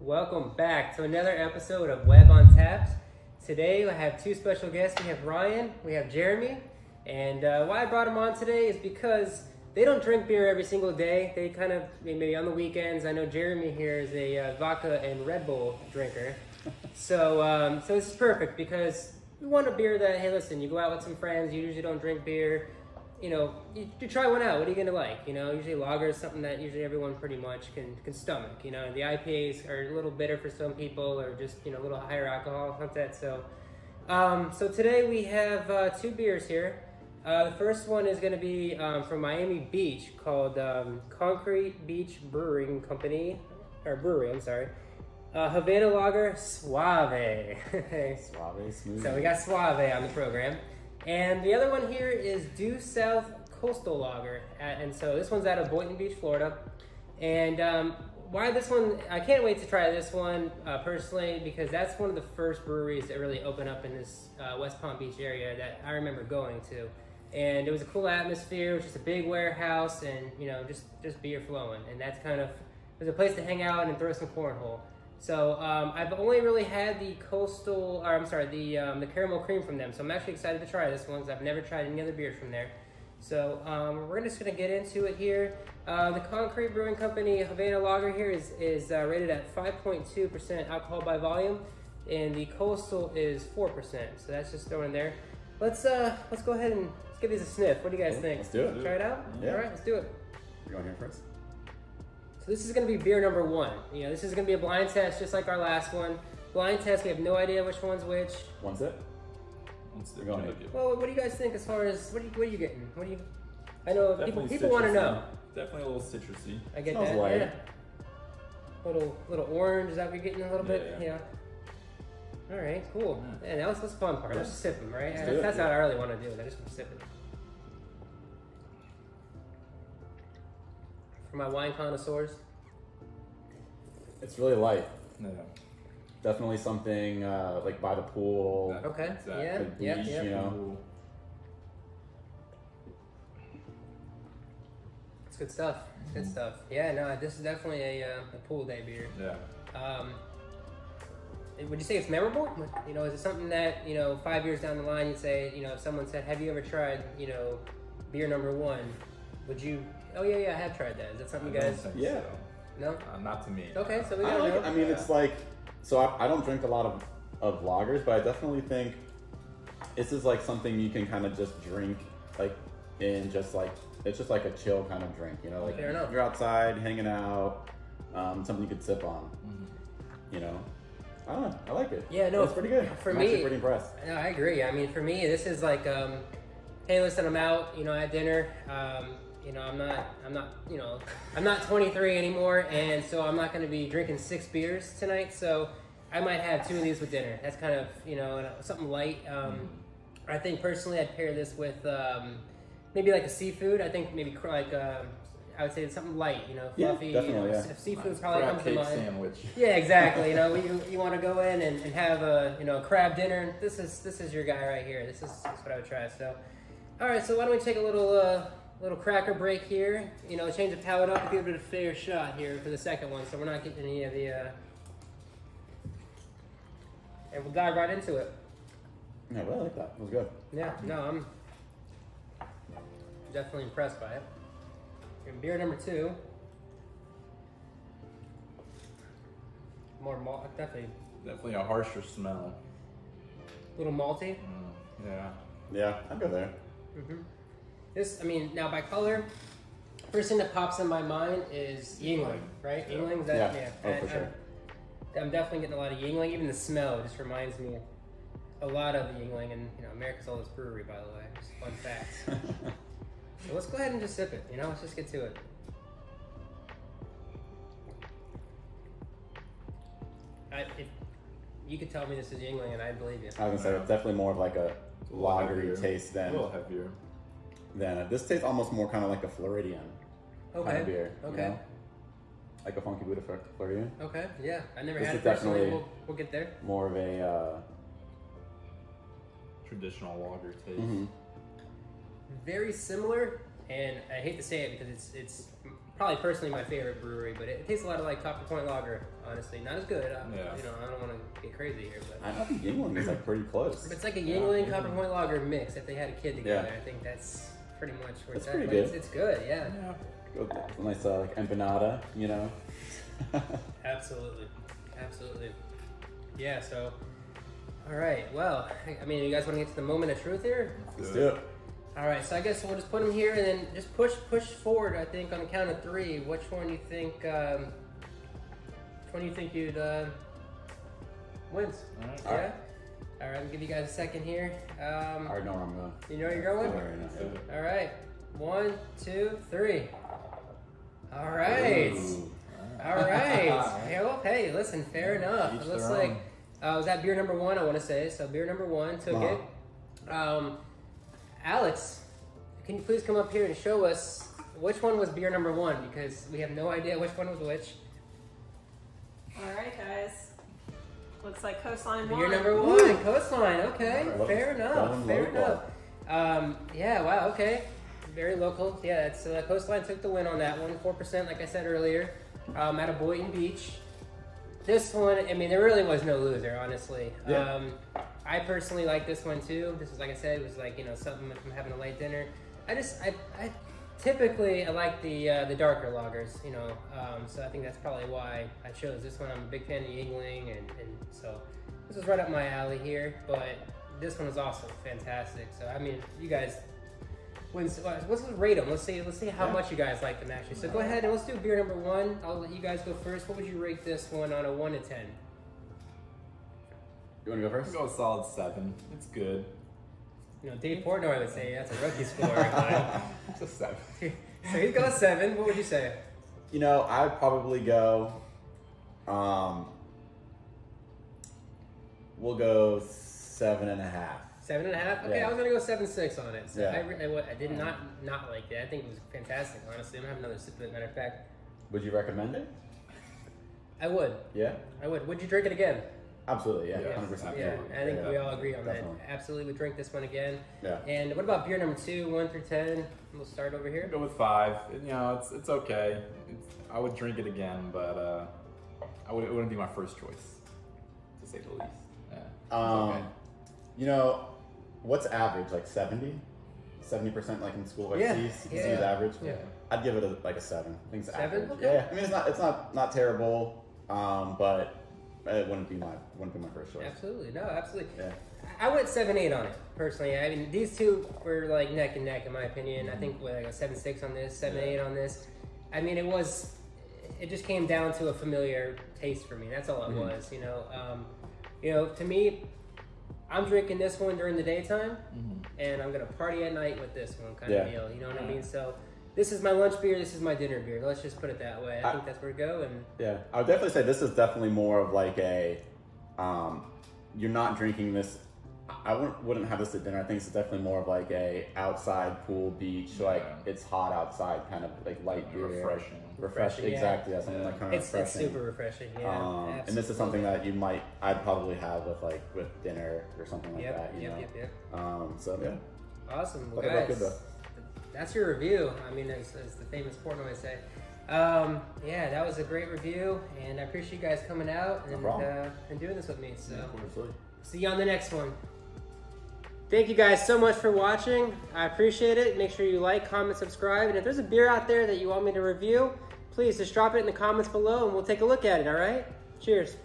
Welcome back to another episode of Webb Untapped. Today I have two special guests. We have Ryan, we have Jeremy, and why I brought them on today is because they don't drink beer every single day. They kind of, maybe on the weekends. I know Jeremy here is a vodka and Red Bull drinker. So this is perfect because we want a beer that, hey listen, you go out with some friends, you usually don't drink beer. You know, you try one out. What are you gonna like? You know, usually lager is something that usually everyone pretty much can stomach. You know, the IPAs are a little bitter for some people, or just a little higher alcohol, like that. So, so today we have two beers here. The first one is gonna be from Miami Beach, called Concrete Beach Brewing Company, or Brewery. I'm sorry. Havana Lager Suave. Suave, smooth. So we got Suave on the program. And the other one here is Due South Coastal Lager. And so this one's out of Boynton Beach, Florida. And why this one, I can't wait to try this one personally, because that's one of the first breweries that really opened up in this West Palm Beach area that I remember going to. And it was a cool atmosphere. It was just a big warehouse and, just beer flowing. And that's kind of, it was a place to hang out and throw some cornhole. So I've only really had the the caramel cream from them. So I'm actually excited to try this one because I've never tried any other beers from there. So we're just gonna get into it here. The Concrete Brewing Company Havana Lager here is rated at 5.2% alcohol by volume, and the Coastal is 4%. So that's just thrown in there. Let's go ahead and let's give these a sniff. What do you guys think? Let's do it. Try it out. Yeah. All right, let's do it. You're going here first. So this is going to be beer number one. This is going to be a blind test, just like our last one. Blind test, we have no idea which one's which. One sip. We're going to Well, what do you guys think as far as, what are you getting? I know people want to citrusy. know. Definitely a little citrusy. I get Smells that, light. yeah. Little orange, is that what you're getting a little bit? Yeah. All right, cool. Yeah, now that's the fun part. Let's just sip them, right? Let's do it. That's how I really want to do it. I just want to sip it. For my wine connoisseurs. It's really light. Yeah. Definitely something like by the pool. Okay, Exactly. yeah. You know. It's good stuff. It's good stuff. Yeah, no, this is definitely a pool day beer. Yeah. Would you say it's memorable? Is it something that, 5 years down the line, you'd say, if someone said, have you ever tried, beer number one? Would you, oh yeah, I have tried that. Is that something you guys? Yeah. No? Not to me. Okay, so we I gotta like. know. I mean, it's like. So I don't drink a lot of lagers, but I definitely think this is like something you can kind of just drink, like in just like it's just like a chill kind of drink. Like Fair enough. you're outside hanging out, something you could sip on. Mm-hmm. I don't know. I like it. Yeah, no, It's pretty good. for I'm me- actually pretty impressed. No, I agree. I mean, for me, this is like, hey, listen, I'm out, at dinner. I'm not 23 anymore, and so I'm not going to be drinking 6 beers tonight. So I might have 2 of these with dinner. That's kind of, something light. I think personally, I'd pair this with maybe like a seafood. I think maybe like I would say something light, fluffy. Yeah, definitely, yeah. If seafood probably Crab comes to cake mind. sandwich. Yeah, exactly. You want to go in and have a crab dinner. This is your guy right here. This is what I would try. So, all right. So why don't we take a little cracker break here? Change the palate up, give it a fair shot here for the second one. So we're not getting any of the. And we'll dive right into it. Yeah, but I like that. It was good. Yeah. No, I'm definitely impressed by it. And beer number 2. More malt, Definitely a harsher smell. a little malty. Yeah. Yeah, I'd go there. Now by color, first thing that pops in my mind is Yingling, right? Yeah. Yingling, Yeah. Oh, for sure. I'm definitely getting a lot of Yingling. Even the smell just reminds me a lot of the Yingling, and America's oldest brewery, by the way. Just fun facts. So let's go ahead and just sip it. Let's just get to it. If you could tell me this is Yingling, and I'd believe you. I was gonna say it's definitely more of like a lagery taste A than little heavier. this tastes almost more kind of like a Floridian kind of beer. Okay. Like a Funky Buddha Floridian. Okay. Yeah. I never This had is it personally. definitely- We'll get there. More of a Traditional lager taste. mhm. Very similar, and I hate to say it because it's probably personally my favorite brewery, but it tastes a lot of like Copper Point Lager. Honestly, not as good. You know, I don't want to get crazy here, but I think Yingling is like pretty close. it's like a Yingling Copper Point Lager mix. If they had a kid together, I think that's pretty much where it's at. Pretty good. It's good, yeah. A nice like empanada, you know. Absolutely. Yeah. So, all right. Well, I mean, you guys want to get to the moment of truth here? Let's do it. All right. So I guess we'll just put them here and then just push forward. I think on the count of 3. Which one you think? Which one you think you'd wins? All right. Yeah. All right. I'll give you guys a second here. I already know where I'm going. You know where you're going? I already know. All right. 1, 2, 3. All right. Ooh. All right. Hey, listen, fair enough. It looks like was that beer number 1, I want to say. So beer number 1 took it. Alex, can you please come up here and show us which one was beer number 1? Because we have no idea which one was which. All right, guys. Looks like Coastline won. Beer number 1, Coastline. Okay, fair enough. Yeah, wow, okay. Very local. Yeah, it's Coastline took the win on that one. 4%, like I said earlier, out of Boynton Beach. This one, I mean, there really was no loser, honestly. Yeah. I personally like this one too. This was, like I said, it was like, you know, something from having a late dinner. I typically like the darker lagers, you know. So I think that's probably why I chose this one. I'm a big fan of Yingling, and so this was right up my alley here. But this one was also fantastic. So I mean, you guys. Let's rate them. Let's see how much you guys like them actually. So go ahead and let's do beer number 1. I'll let you guys go first. What would you rate this one on a 1 to 10? You want to go first? I'll go a solid 7. It's good. You know, Dave Portnoy would say that's a rookie score. It's a 7. So he's got 7. What would you say? You know, I'd probably go. We'll go 7.5. 7.5. Okay, Yeah. I was gonna go 7.6 on it. So Yeah. I did not like that. I think it was fantastic. Honestly, I'm gonna have another sip of it. Matter of fact, Would you recommend it? I would. Yeah. Would you drink it again? Absolutely. Yeah. Yeah. 100%. Yeah, I think we all agree on Definitely. that. Absolutely, would drink this one again. Yeah. And what about beer number 2, 1 through 10? We'll start over here. Go with 5. You know, it's okay. I would drink it again, but it wouldn't be my first choice, to say the least. Yeah. Okay. You know, what's average? Like 70? 70% like in school, like Yeah. C's Yeah. average? Yeah. I'd give it like a 7. I think it's 7? average. Okay. Yeah. I mean, it's not terrible, but it wouldn't be my first choice. Absolutely, no, absolutely. Yeah. I went 7.8 on it personally. I mean, these two were like neck and neck in my opinion. I think like a 7.6 on this, 7.8 on this. I mean, it just came down to a familiar taste for me. That's all it was, you know. To me, I'm drinking this one during the daytime, and I'm gonna party at night with this one kind of deal. You know what I mean? So this is my lunch beer. This is my dinner beer. Let's just put it that way. I think that's where to go. And yeah, I would definitely say this is definitely more of like a, you're not drinking this. I wouldn't have this at dinner. I think it's definitely more of like a outside pool beach, like it's hot outside, kind of like light beer, refreshing. Yeah. Exactly, yeah, something like kind of refreshing. It's super refreshing. Yeah, and this is something that I'd probably have with dinner or something like that. You know? So yeah. Awesome. Well, But I like guys, it though. that's your review. I mean, as the famous Portnoy would say. Yeah, that was a great review, and I appreciate you guys coming out and doing this with me. So, see you on the next one. Thank you guys so much for watching. I appreciate it. Make sure you like, comment, subscribe, and if there's a beer out there that you want me to review, please just drop it in the comments below, and we'll take a look at it. All right? Cheers.